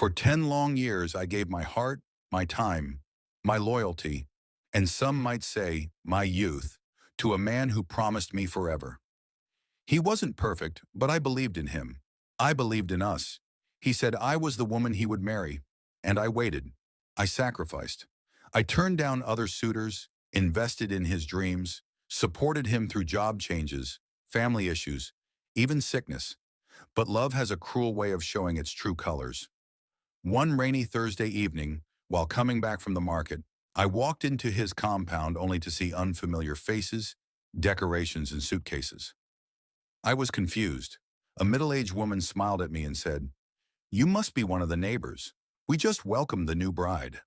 For 10 long years, I gave my heart, my time, my loyalty, and some might say my youth, to a man who promised me forever. He wasn't perfect, but I believed in him. I believed in us. He said I was the woman he would marry, and I waited. I sacrificed. I turned down other suitors, invested in his dreams, supported him through job changes, family issues, even sickness. But love has a cruel way of showing its true colors. One rainy Thursday evening, while coming back from the market, I walked into his compound only to see unfamiliar faces, decorations, and suitcases. I was confused. A middle-aged woman smiled at me and said, "You must be one of the neighbors. We just welcomed the new bride."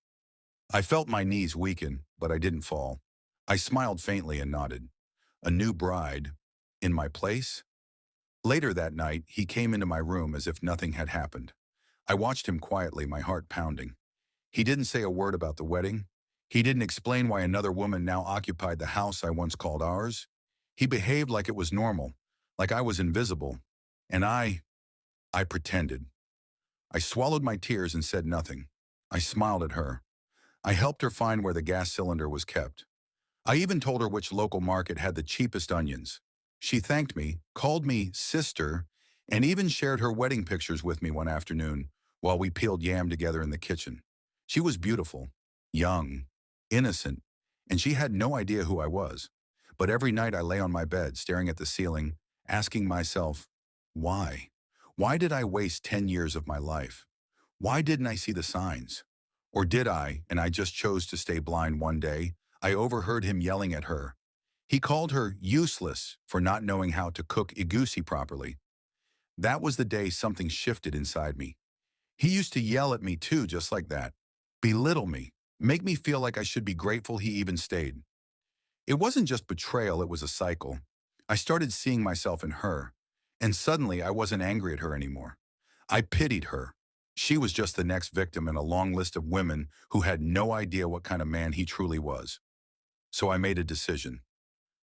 I felt my knees weaken, but I didn't fall. I smiled faintly and nodded. A new bride? In my place? Later that night, he came into my room as if nothing had happened. I watched him quietly, my heart pounding. He didn't say a word about the wedding. He didn't explain why another woman now occupied the house I once called ours. He behaved like it was normal, like I was invisible. And I pretended. I swallowed my tears and said nothing. I smiled at her. I helped her find where the gas cylinder was kept. I even told her which local market had the cheapest onions. She thanked me, called me sister, and even shared her wedding pictures with me one afternoon while we peeled yam together in the kitchen. She was beautiful, young, innocent, and she had no idea who I was. But every night I lay on my bed, staring at the ceiling, asking myself, why? Why did I waste 10 years of my life? Why didn't I see the signs? Or did I, and I just chose to stay blind one day? I overheard him yelling at her. He called her useless for not knowing how to cook egusi properly. That was the day something shifted inside me. He used to yell at me too, just like that. Belittle me, make me feel like I should be grateful he even stayed. It wasn't just betrayal, it was a cycle. I started seeing myself in her, and suddenly I wasn't angry at her anymore. I pitied her. She was just the next victim in a long list of women who had no idea what kind of man he truly was. So I made a decision.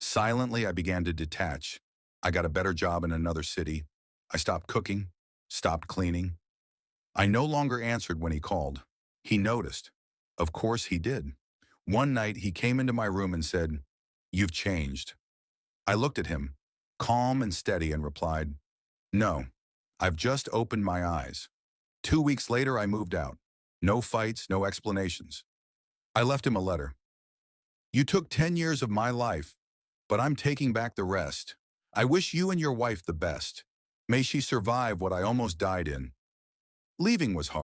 Silently, I began to detach. I got a better job in another city. I stopped cooking, stopped cleaning. I no longer answered when he called. He noticed. Of course he did. One night, he came into my room and said, "You've changed." I looked at him, calm and steady, and replied, "No, I've just opened my eyes." 2 weeks later, I moved out. No fights, no explanations. I left him a letter. "You took 10 years of my life, but I'm taking back the rest. I wish you and your wife the best. May she survive what I almost died in." Leaving was hard.